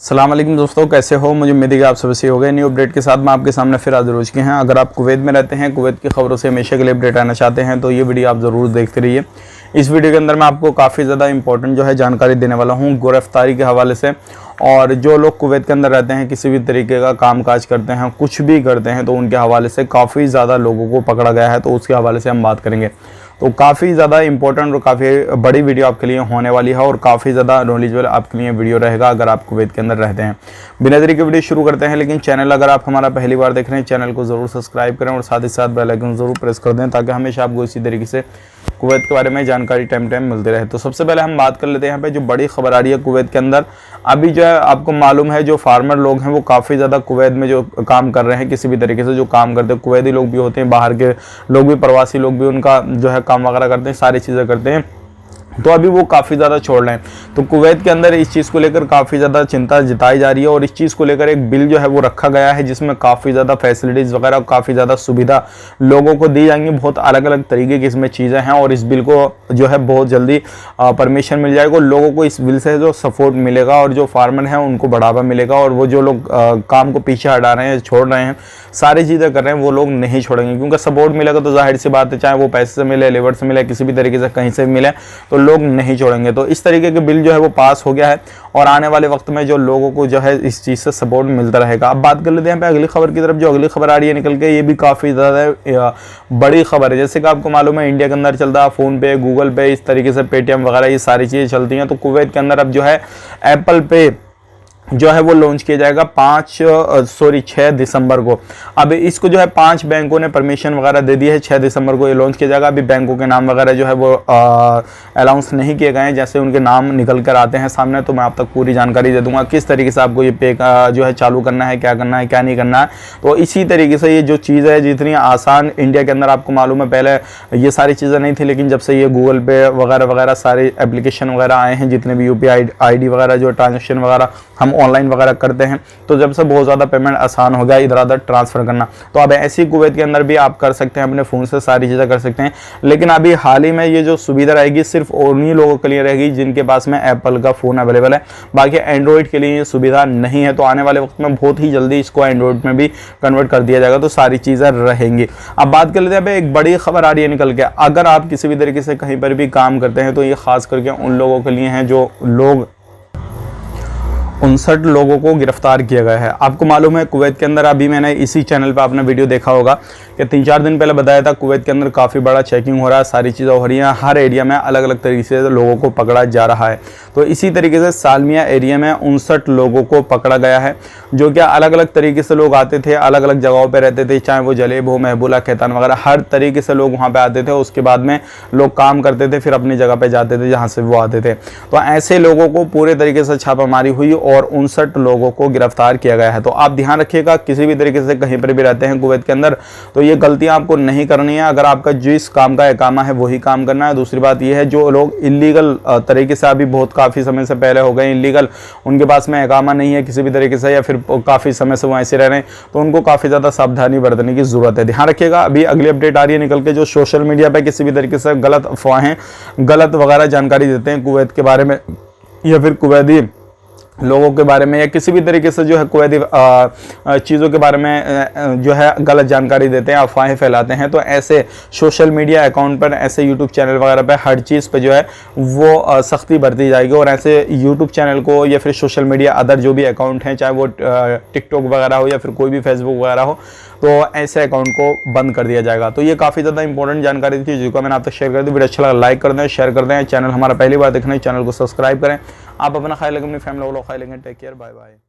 अस्सलाम वालेकुम दोस्तों, कैसे हो? मुझे उम्मीद है कि आप सब सही हो गए। न्यू अपडेट के साथ मैं आपके सामने फिर हाजिर हो चुके हैं। अगर आप कुवैत में रहते हैं, कुवैत की खबरों से हमेशा के लिए अपडेट आना चाहते हैं तो ये वीडियो आप ज़रूर देखते रहिए। इस वीडियो के अंदर मैं आपको काफ़ी ज़्यादा इंपॉर्टेंट जानकारी देने वाला हूँ गिरफ्तारी के हवाले से। और जो लोग कुवैत के अंदर रहते हैं, किसी भी तरीके का कामकाज करते हैं, कुछ भी करते हैं, तो उनके हवाले से काफ़ी ज़्यादा लोगों को पकड़ा गया है, तो उसके हवाले से हम बात करेंगे। तो काफ़ी ज़्यादा इंपॉर्टेंट और काफ़ी बड़ी वीडियो आपके लिए होने वाली है और काफ़ी ज़्यादा नॉलेजेबल आपके लिए वीडियो रहेगा अगर आप कुवैत के अंदर रहते हैं। बिना देरी के वीडियो शुरू करते हैं, लेकिन चैनल अगर आप हमारा पहली बार देख रहे हैं, चैनल को ज़रूर सब्सक्राइब करें और साथ ही साथ बेल आइकन ज़रूर प्रेस कर दें ताकि हमेशा आपको इसी तरीके से कुवैत के बारे में जानकारी टाइम मिलती रहे। तो सबसे पहले हम बात कर लेते हैं यहाँ पे जो बड़ी खबर आ रही है कुवैत के अंदर। अभी आपको मालूम है, जो फार्मर लोग हैं वो काफ़ी ज़्यादा कुवैत में जो काम कर रहे हैं, किसी भी तरीके से जो काम करते हैं, कुवैती लोग भी होते हैं, बाहर के लोग भी, प्रवासी लोग भी, उनका काम वगैरह करते हैं, सारी चीज़ें करते हैं, तो अभी वो काफ़ी ज़्यादा छोड़ रहे हैं। तो कुवैत के अंदर इस चीज़ को लेकर काफ़ी ज़्यादा चिंता जताई जा रही है और इस चीज़ को लेकर एक बिल है वो रखा गया है जिसमें काफ़ी ज़्यादा फैसिलिटीज़ वगैरह, काफ़ी ज़्यादा सुविधा लोगों को दी जाएंगी। बहुत अलग अलग तरीके की इसमें चीज़ें हैं और इस बिल को बहुत जल्दी परमिशन मिल जाएगा। लोगों को इस बिल से जो सपोर्ट मिलेगा और जो फार्मर हैं उनको बढ़ावा मिलेगा और वो जो लोग काम को पीछे हटा रहे हैं, छोड़ रहे हैं, सारी चीज़ें कर रहे हैं, वो लोग नहीं छोड़ेंगे, क्योंकि सपोर्ट मिलेगा तो जाहिर सी बात है, चाहे वो पैसे से मिले, लेबर से मिले, किसी भी तरीके से कहीं से मिले, तो लोग नहीं छोड़ेंगे। तो इस तरीके के बिल वो पास हो गया है और आने वाले वक्त में जो लोगों को इस चीज़ से सपोर्ट मिलता रहेगा। अब बात कर लेते हैं यहाँ पे अगली खबर की तरफ। जो अगली खबर आ रही है निकल के, ये भी काफ़ी ज़्यादा बड़ी खबर है। जैसे कि आपको मालूम है, इंडिया के अंदर चलता है फ़ोन पे, गूगल पे, इस तरीके से पेटीएम वगैरह, ये सारी चीज़ें चलती हैं। तो कुवैत के अंदर अब एप्पल पे वो लॉन्च किया जाएगा 6 दिसंबर को। अब इसको 5 बैंकों ने परमिशन वगैरह दे दी है। 6 दिसंबर को ये लॉन्च किया जाएगा। अभी बैंकों के नाम वगैरह वो अनाउंस नहीं किए गए हैं। जैसे उनके नाम निकल कर आते हैं सामने तो मैं आप तक पूरी जानकारी दे दूंगा किस तरीके से आपको ये पे का चालू करना है, क्या करना है, क्या नहीं करना है। तो इसी तरीके से ये जो चीज़ है जितनी आसान इंडिया के अंदर, आपको मालूम है पहले ये सारी चीज़ें नहीं थी, लेकिन जब से ये गूगल पे वगैरह वगैरह सारे एप्लीकेशन वगैरह आए हैं, जितने भी UPI ID वगैरह जो ट्रांजेक्शन वगैरह हम ऑनलाइन वगैरह करते हैं, तो जब से बहुत ज़्यादा पेमेंट आसान हो गया, इधर उधर ट्रांसफ़र करना। तो अब ऐसी कुवैत के अंदर भी आप कर सकते हैं, अपने फ़ोन से सारी चीज़ें कर सकते हैं। लेकिन अभी हाल ही में ये जो सुविधा रहेगी सिर्फ उन्हीं लोगों के लिए रहेगी जिनके पास में एप्पल का फ़ोन अवेलेबल है। बाकी एंड्रॉइड के लिए ये सुविधा नहीं है। तो आने वाले वक्त में बहुत ही जल्दी इसको एंड्रॉइड में भी कन्वर्ट कर दिया जाएगा, तो सारी चीज़ें रहेंगी। अब बात कर लेते हैं, एक बड़ी खबर आ रही है निकल के। अगर आप किसी भी तरीके से कहीं पर भी काम करते हैं तो ये खास करके उन लोगों के लिए हैं जो लोग 59 लोगों को गिरफ्तार किया गया है। आपको मालूम है कुवैत के अंदर, अभी मैंने इसी चैनल पे आपने वीडियो देखा होगा कि 3-4 दिन पहले बताया था, कुवैत के अंदर काफ़ी बड़ा चेकिंग हो रहा है, सारी चीज़ें हो रही हैं, हर एरिया में अलग अलग तरीके से लोगों को पकड़ा जा रहा है। तो इसी तरीके से सालमिया एरिया में 59 लोगों को पकड़ा गया है, जो कि अलग अलग तरीके से लोग आते थे, अलग अलग जगहों पर रहते थे, चाहे वो जलेब हो, महबूला, खैतान वगैरह, हर तरीके से लोग वहाँ पर आते थे। उसके बाद में लोग काम करते थे, फिर अपनी जगह पर जाते थे जहाँ से वो आते थे। तो ऐसे लोगों को पूरे तरीके से छापामारी हुई और 59 लोगों को गिरफ्तार किया गया है। तो आप ध्यान रखिएगा, किसी भी तरीके से कहीं पर भी रहते हैं कुवैत के अंदर तो ये गलतियां आपको नहीं करनी है। अगर आपका जिस काम का इकामा है वही काम करना है। दूसरी बात ये है, जो लोग इलीगल तरीके से अभी बहुत काफ़ी समय से पहले हो गए इलीगल, उनके पास में इकामा नहीं है किसी भी तरीके से, या फिर काफ़ी समय से वो ऐसे रह रहे हैं, तो उनको काफ़ी ज़्यादा सावधानी बरतने की ज़रूरत है। ध्यान रखिएगा। अभी अगली अपडेट आ रही है निकल के, जो सोशल मीडिया पर किसी भी तरीके से गलत अफवाहें, गलत वगैरह जानकारी देते हैं कुवैत के बारे में या फिर कुवैती लोगों के बारे में, या किसी भी तरीके से कुवैती चीज़ों के बारे में गलत जानकारी देते हैं, अफवाहें फैलाते हैं, तो ऐसे सोशल मीडिया अकाउंट पर, ऐसे यूट्यूब चैनल वगैरह पर हर चीज़ पे वो सख्ती बरती जाएगी। और ऐसे यूट्यूब चैनल को या फिर सोशल मीडिया अदर जो भी अकाउंट हैं, चाहे वो टिकटॉक वगैरह हो या फिर कोई भी फेसबुक वगैरह हो, तो ऐसे अकाउंट को बंद कर दिया जाएगा। तो ये काफ़ी ज़्यादा इंपॉर्टेंट जानकारी थी जिसको मैंने आप तक शेयर कर दी। वीडियो अच्छा लगा लाइक कर दें, शेयर कर दें। चैनल हमारा पहली बार देखना है, चैनल को सब्सक्राइब करें। आप अपना ख्याल रखें, अपनी फैमिली वालों का ख्याल रखें। Take care, bye bye.